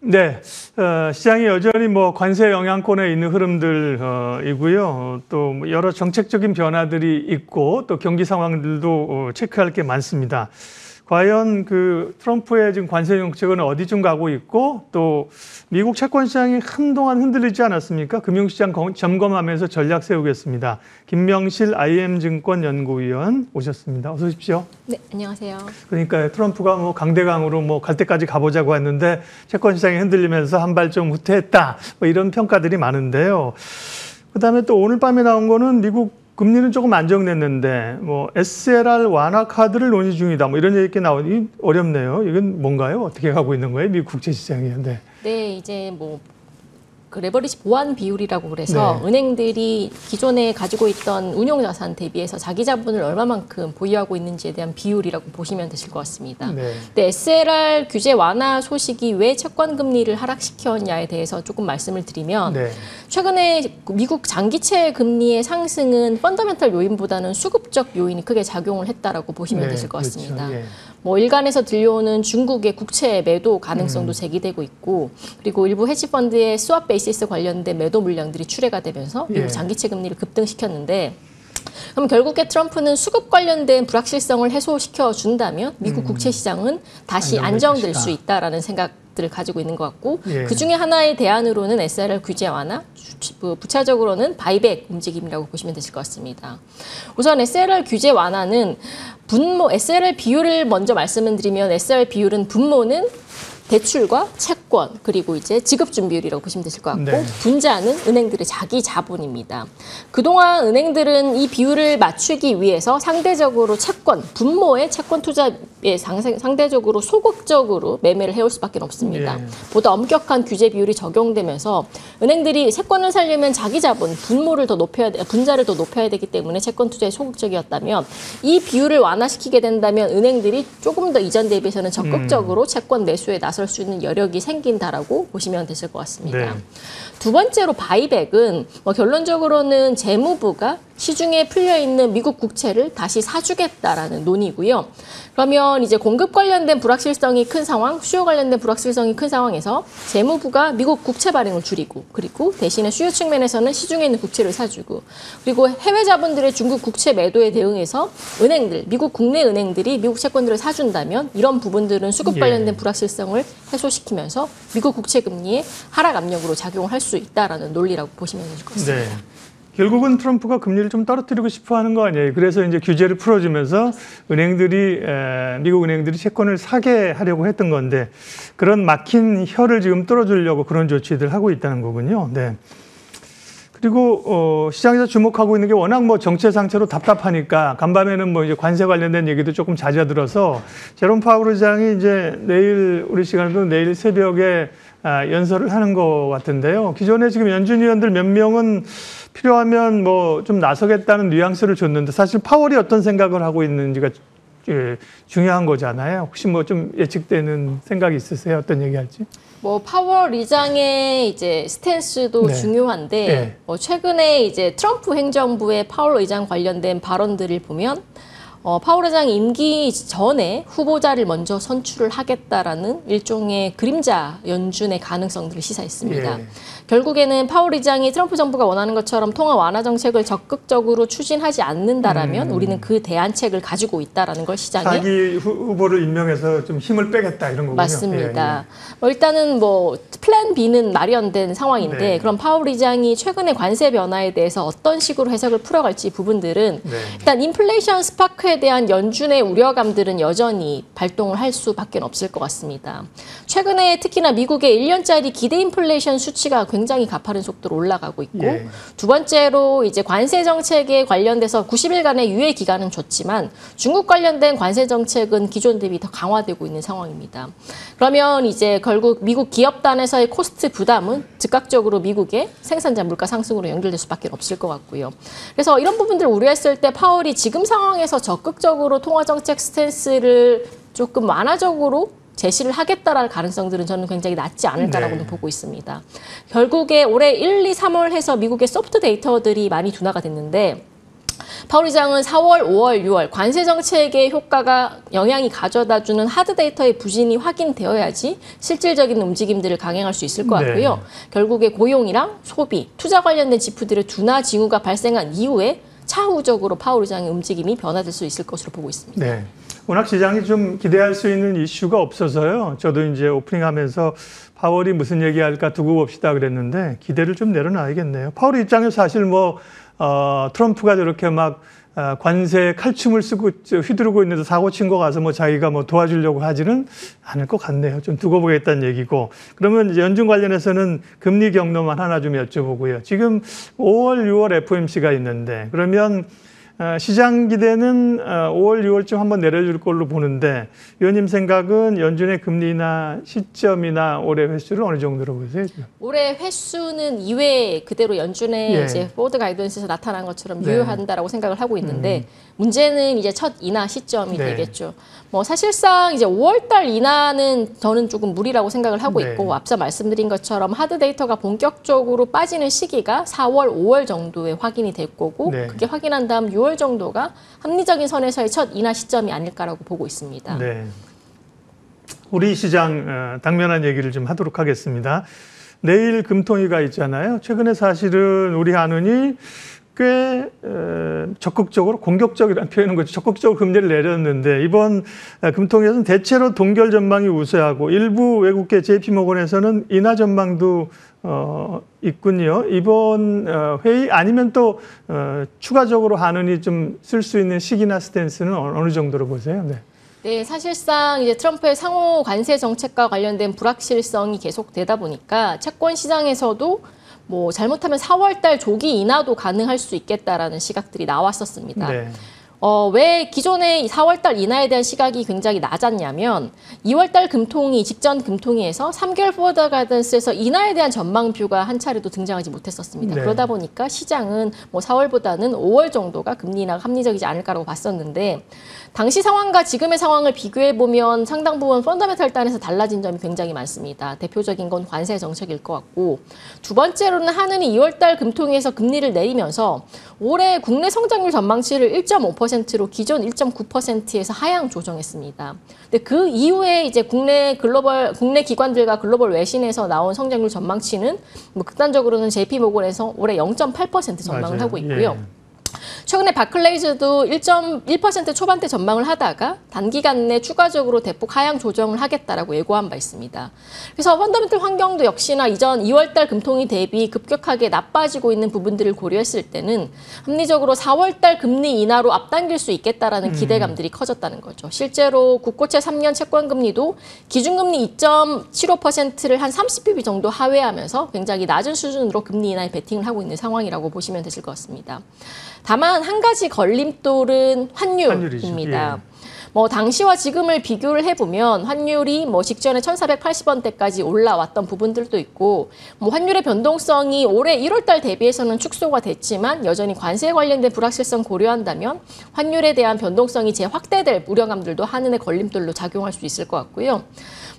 네, 시장이 여전히 뭐 관세 영향권에 있는 흐름들이고요. 또 여러 정책적인 변화들이 있고 또 경기 상황들도 체크할 게 많습니다. 과연 그 트럼프의 지금 관세 정책은 어디쯤 가고 있고 또 미국 채권 시장이 한동안 흔들리지 않았습니까? 금융시장 점검하면서 전략 세우겠습니다. 김명실 IM증권 연구위원 오셨습니다. 어서 오십시오. 네, 안녕하세요. 그러니까 트럼프가 뭐 강대강으로 뭐 갈 때까지 가보자고 했는데 채권 시장이 흔들리면서 한 발 좀 후퇴했다. 뭐 이런 평가들이 많은데요. 그다음에 또 오늘 밤에 나온 거는 미국 금리는 조금 안정됐는데 뭐 SLR 완화 카드를 논의 중이다. 뭐 이런 얘기 나오니 어렵네요. 이건 뭔가요? 어떻게 가고 있는 거예요? 미국 국제 시장이. 네, 이제 뭐 그 레버리지 보완 비율이라고 그래서 네. 은행들이 기존에 가지고 있던 운용자산 대비해서 자기 자본을 얼마만큼 보유하고 있는지에 대한 비율이라고 보시면 되실 것 같습니다. 네. 근데 SLR 규제 완화 소식이 왜 채권 금리를 하락시켰냐에 대해서 조금 말씀을 드리면 네. 최근에 미국 장기채 금리의 상승은 펀더멘털 요인보다는 수급적 요인이 크게 작용을 했다라고 보시면 되실 것 같습니다. 그렇죠. 예. 뭐 일간에서 들려오는 중국의 국채 매도 가능성도 제기되고 있고 그리고 일부 헤지펀드의 스왑 베이시스 관련된 매도 물량들이 출회가 되면서 미국 장기채 금리를 급등시켰는데 그럼 결국에 트럼프는 수급 관련된 불확실성을 해소시켜 준다면 미국 국채 시장은 다시 안정될 수 있다라는 생각들을 가지고 있는 것 같고 그 중에 하나의 대안으로는 SLR 규제 완화, 부차적으로는 바이백 움직임이라고 보시면 되실 것 같습니다. 우선 SLR 규제 완화는 SLR 비율을 먼저 말씀을 드리면 SLR 비율은 분모는 대출과 채권 그리고 이제 지급준비율이라고 보시면 되실 것 같고 네. 분자는 은행들의 자기 자본입니다. 그동안 은행들은 이 비율을 맞추기 위해서 상대적으로 분모의 채권 투자에 상대적으로 소극적으로 매매를 해올 수밖에 없습니다. 예. 보다 엄격한 규제 비율이 적용되면서 은행들이 채권을 살려면 자기 자본, 분자를 더 높여야 되기 때문에 채권 투자에 소극적이었다면 이 비율을 완화시키게 된다면 은행들이 조금 더 이전 대비해서는 적극적으로 채권 매수에 나설 수 있는 여력이 생긴다라고 보시면 되실 것 같습니다. 네. 두 번째로 바이백은 결론적으로는 재무부가 시중에 풀려있는 미국 국채를 다시 사주겠다라는 논의고요. 그러면 이제 공급 관련된 불확실성이 큰 상황, 수요 관련된 불확실성이 큰 상황에서 재무부가 미국 국채 발행을 줄이고 그리고 대신에 수요 측면에서는 시중에 있는 국채를 사주고 그리고 해외 자본들의 중국 국채 매도에 대응해서 미국 국내 은행들이 미국 채권들을 사준다면 이런 부분들은 수급 관련된 불확실성을 해소시키면서 미국 국채 금리의 하락 압력으로 작용을 할 수 있다라는 논리라고 보시면 될 것 같습니다. 네. 결국은 트럼프가 금리를 좀 떨어뜨리고 싶어 하는 거 아니에요. 그래서 이제 규제를 풀어주면서 미국 은행들이 채권을 사게 하려고 했던 건데 그런 막힌 혀를 지금 뚫어주려고 그런 조치들 하고 있다는 거군요. 네. 그리고 시장에서 주목하고 있는 게 워낙 뭐 정체 상태로 답답하니까 간밤에는 뭐 이제 관세 관련된 얘기도 조금 잦아들어서 제롬 파월 의장이 이제 우리 시간으로 내일 새벽에 연설을 하는 것 같은데요. 기존에 지금 연준 위원들 몇 명은 필요하면 뭐 좀 나서겠다는 뉘앙스를 줬는데 사실 파월이 어떤 생각을 하고 있는지가 중요한 거잖아요. 혹시 뭐 좀 예측되는 생각이 있으세요? 어떤 얘기할지? 파월 의장의 이제 스탠스도 네. 중요한데 네. 최근에 이제 트럼프 행정부의 파월 의장 관련된 발언들을 보면 파월 의장이 임기 전에 후보자를 먼저 선출을 하겠다라는 일종의 그림자 연준의 가능성들을 시사했습니다. 예. 결국에는 파월 의장이 트럼프 정부가 원하는 것처럼 통화 완화 정책을 적극적으로 추진하지 않는다라면 우리는 그 대안책을 가지고 있다라는 걸 시장에 자기 후보를 임명해서 좀 힘을 빼겠다 이런 거군요. 맞습니다. 일단은 플랜 B는 마련된 상황인데 네. 그럼 파월 의장이 최근의 관세 변화에 대해서 어떤 식으로 해석을 풀어갈지 부분들은 일단 인플레이션 스파크에 대한 연준의 우려감들은 여전히 발동을 할 수밖에 없을 것 같습니다. 최근에 특히나 미국의 1년짜리 기대 인플레이션 수치가 굉장히 가파른 속도로 올라가고 있고 두 번째로 이제 관세 정책에 관련돼서 90일간의 유예 기간은 줬지만 중국 관련된 관세 정책은 기존 대비 더 강화되고 있는 상황입니다. 그러면 이제 결국 미국 기업단에서의 코스트 부담은 즉각적으로 미국의 생산자 물가 상승으로 연결될 수밖에 없을 것 같고요. 그래서 이런 부분들을 우려했을 때 파월이 지금 상황에서 적극적으로 통화 정책 스탠스를 조금 완화적으로 제시를 하겠다라는 가능성들은 저는 굉장히 낮지 않을까라고는 보고 있습니다. 결국에 올해 1, 2, 3월 해서 미국의 소프트 데이터들이 많이 둔화가 됐는데 파월 의장은 4월, 5월, 6월 관세 정책의 효과가 영향이 가져다주는 하드 데이터의 부진이 확인되어야지 실질적인 움직임들을 강행할 수 있을 것 같고요. 결국에 고용이랑 소비, 투자 관련된 지표들의 둔화 징후가 발생한 이후에 차후적으로 파월 의장의 움직임이 변화될 수 있을 것으로 보고 있습니다. 네. 워낙 시장이 좀 기대할 수 있는 이슈가 없어서요. 저도 이제 오프닝하면서 파월이 무슨 얘기할까 두고 봅시다 그랬는데 기대를 좀 내려놔야겠네요. 파월 입장에서 사실 뭐 트럼프가 저렇게 막 관세 칼춤을 쓰고 휘두르고 있는데 사고 친 거 가서 뭐 자기가 뭐 도와주려고 하지는 않을 것 같네요. 좀 두고 보겠다는 얘기고. 그러면 이제 연준 관련해서는 금리 경로만 하나 좀 여쭤보고요. 지금 5월, 6월 FOMC가 있는데 그러면 시장 기대는 5월, 6월쯤 한번 내려줄 걸로 보는데 위원님 생각은 연준의 금리나 시점이나 올해 횟수를 어느 정도로 보세요? 올해 횟수는 2회 그대로 연준의 이제 포워드 가이던스에서 나타난 것처럼 유효한다라고 생각을 하고 있는데 문제는 이제 첫 인하 시점이 되겠죠. 뭐 사실상 이제 5월달 인하는 저는 조금 무리라고 생각을 하고 있고 앞서 말씀드린 것처럼 하드 데이터가 본격적으로 빠지는 시기가 4월, 5월 정도에 확인이 될 거고 그게 확인한 다음 6월 정도가 합리적인 선에서의 첫 인하 시점이 아닐까라고 보고 있습니다. 네. 우리 시장 당면한 얘기를 좀 하도록 하겠습니다. 내일 금통위가 있잖아요. 최근에 사실은 우리 한은이 꽤 적극적으로 공격적이라는 표현은 거죠. 적극적으로 금리를 내렸는데 이번 금통위에서는 대체로 동결 전망이 우세하고 일부 외국계 JP모건에서는 인하 전망도 있군요. 이번 회의 아니면 또 추가적으로 한은이 좀 쓸 수 있는 시기나 스탠스는 어느 정도로 보세요? 네. 네, 사실상 이제 트럼프의 상호 관세 정책과 관련된 불확실성이 계속되다 보니까 채권 시장에서도 뭐 잘못하면 4월달 조기 인하도 가능할 수 있겠다라는 시각들이 나왔었습니다. 왜 기존의 4월달 인하에 대한 시각이 굉장히 낮았냐면 2월달 금통위, 직전 금통위에서 3개월 포워드 가이던스에서 인하에 대한 전망표가 한 차례도 등장하지 못했었습니다. 그러다 보니까 시장은 뭐 4월보다는 5월 정도가 금리 인하가 합리적이지 않을까라고 봤었는데 당시 상황과 지금의 상황을 비교해보면 상당 부분 펀더멘털 단에서 달라진 점이 굉장히 많습니다. 대표적인 건 관세 정책일 것 같고 두 번째로는 한은이 2월달 금통위에서 금리를 내리면서 올해 국내 성장률 전망치를 1.5%로 기존 1.9%에서 하향 조정했습니다. 근데 그 이후에 이제 국내 기관들과 글로벌 외신에서 나온 성장률 전망치는 뭐 극단적으로는 JP모건에서 올해 0.8% 전망을 하고 있고요. 최근에 바클레이즈도 1.1% 초반대 전망을 하다가 단기간 내 추가적으로 대폭 하향 조정을 하겠다라고 예고한 바 있습니다. 그래서 펀더멘털 환경도 역시나 이전 2월달 금통위 대비 급격하게 나빠지고 있는 부분들을 고려했을 때는 합리적으로 4월달 금리 인하로 앞당길 수 있겠다라는 기대감들이 커졌다는 거죠. 실제로 국고채 3년 채권금리도 기준금리 2.75%를 한 30bp 정도 하회하면서 굉장히 낮은 수준으로 금리 인하에 베팅을 하고 있는 상황이라고 보시면 되실 것 같습니다. 다만 한 가지 걸림돌은 환율입니다. 뭐 당시와 지금을 비교를 해보면 환율이 뭐 직전에 1,480원대까지 올라왔던 부분들도 있고 뭐 환율의 변동성이 올해 1월달 대비해서는 축소가 됐지만 여전히 관세에 관련된 불확실성 고려한다면 환율에 대한 변동성이 재확대될 우려감들도 한은의 걸림돌로 작용할 수 있을 것 같고요.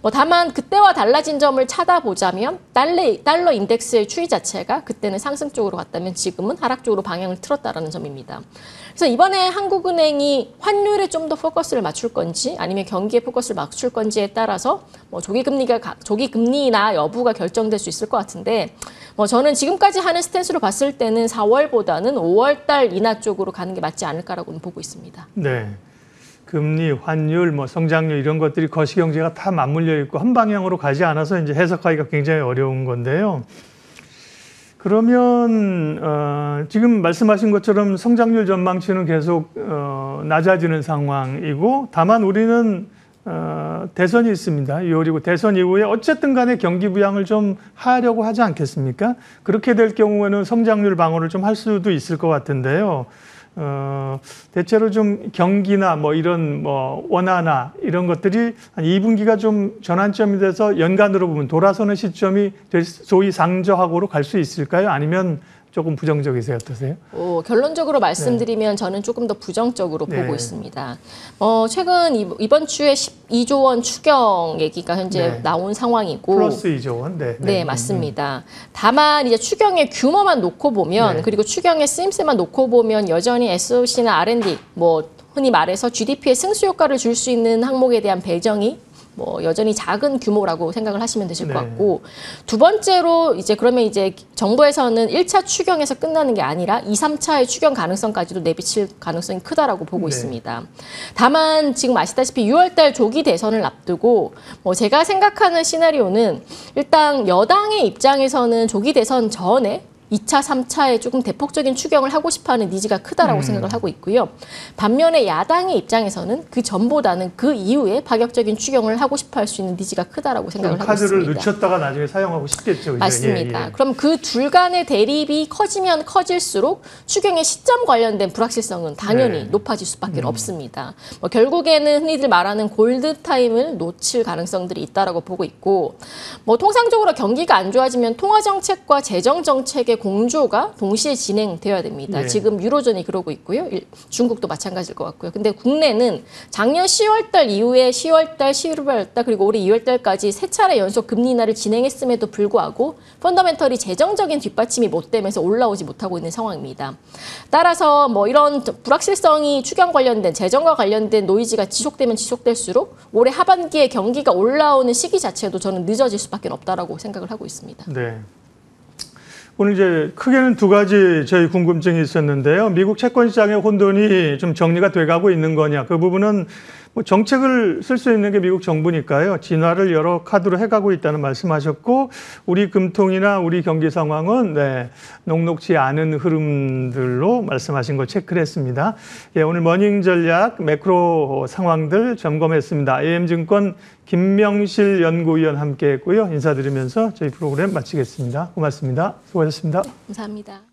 뭐 다만 그때와 달라진 점을 찾아보자면 달러 인덱스의 추이 자체가 그때는 상승 쪽으로 갔다면 지금은 하락 쪽으로 방향을 틀었다라는 점입니다. 그래서 이번에 한국은행이 환율에 좀 더 포커스를 맞출 건지 아니면 경기에 포커스를 맞출 건지에 따라서 뭐 조기 금리나 여부가 결정될 수 있을 것 같은데 뭐 저는 지금까지 하는 스탠스로 봤을 때는 4월보다는 5월달 인하 쪽으로 가는 게 맞지 않을까라고는 보고 있습니다. 네. 금리, 환율, 뭐 성장률 이런 것들이 거시경제가 다 맞물려 있고 한 방향으로 가지 않아서 이제 해석하기가 굉장히 어려운 건데요. 그러면 지금 말씀하신 것처럼 성장률 전망치는 계속 낮아지는 상황이고 다만 우리는 대선이 있습니다. 6월이고 대선 이후에 어쨌든 간에 경기 부양을 좀 하려고 하지 않겠습니까? 그렇게 될 경우에는 성장률 방어를 좀 할 수도 있을 것 같은데요. 대체로 좀 경기나 뭐 이런 뭐 원화나 이런 것들이 한 2분기가 좀 전환점이 돼서 연간으로 보면 돌아서는 시점이 소위 상저하고로 갈 수 있을까요? 아니면 조금 부정적이세요? 어떠세요? 결론적으로 말씀드리면 저는 조금 더 부정적으로 네. 보고 있습니다. 최근 이번 주에 12조 원 추경 얘기가 현재 네. 나온 상황이고 플러스 2조 원. 네, 네, 맞습니다. 다만 이제 추경의 규모만 놓고 보면 네. 그리고 추경의 쓰임새만 놓고 보면 여전히 SOC나 R&D 뭐 흔히 말해서 GDP에 승수 효과를 줄 수 있는 항목에 대한 배정이 여전히 작은 규모라고 생각을 하시면 되실 것 네. 같고, 두 번째로 이제 그러면 이제 정부에서는 1차 추경에서 끝나는 게 아니라 2, 3차의 추경 가능성까지도 내비칠 가능성이 크다라고 보고 네. 있습니다. 다만 지금 아시다시피 6월달 조기 대선을 앞두고 제가 생각하는 시나리오는 일단 여당의 입장에서는 조기 대선 전에 2차, 3차에 조금 대폭적인 추경을 하고 싶어하는 니즈가 크다라고 생각을 하고 있고요. 반면에 야당의 입장에서는 그 전보다는 그 이후에 파격적인 추경을 하고 싶어할 수 있는 니즈가 크다라고 생각을 하고 있습니다. 카드를 늦췄다가 나중에 사용하고 싶겠죠. 그죠? 맞습니다. 예, 예. 그럼 그 둘 간의 대립이 커지면 커질수록 추경의 시점 관련된 불확실성은 당연히 네. 높아질 수밖에 없습니다. 결국에는 흔히들 말하는 골드타임을 놓칠 가능성들이 있다라고 보고 있고, 통상적으로 경기가 안 좋아지면 통화정책과 재정정책의 공조가 동시에 진행되어야 됩니다. 예. 지금 유로존이 그러고 있고요. 중국도 마찬가지일 것 같고요. 근데 국내는 작년 10월달 이후에 10월달, 11월달 그리고 올해 2월달까지 세 차례 연속 금리 인하를 진행했음에도 불구하고 펀더멘털이 재정적인 뒷받침이 못 되면서 올라오지 못하고 있는 상황입니다. 따라서 이런 불확실성이 추경 관련된 재정과 관련된 노이즈가 지속되면 지속될수록 올해 하반기에 경기가 올라오는 시기 자체도 저는 늦어질 수밖에 없다라고 생각을 하고 있습니다. 네. 오늘 이제 크게는 두 가지 저희 궁금증이 있었는데요. 미국 채권 시장의 혼돈이 좀 정리가 돼가고 있는 거냐. 그 부분은 정책을 쓸 수 있는 게 미국 정부니까요. 진화를 여러 카드로 해가고 있다는 말씀하셨고, 우리 금통이나 우리 경기 상황은 녹록지 않은 흐름들로 말씀하신 거 체크를 했습니다. 예, 오늘 머닝 전략 매크로 상황들 점검했습니다. AM증권 김명실 연구위원 함께했고요. 인사드리면서 저희 프로그램 마치겠습니다. 고맙습니다. 수고하셨습니다. 감사합니다.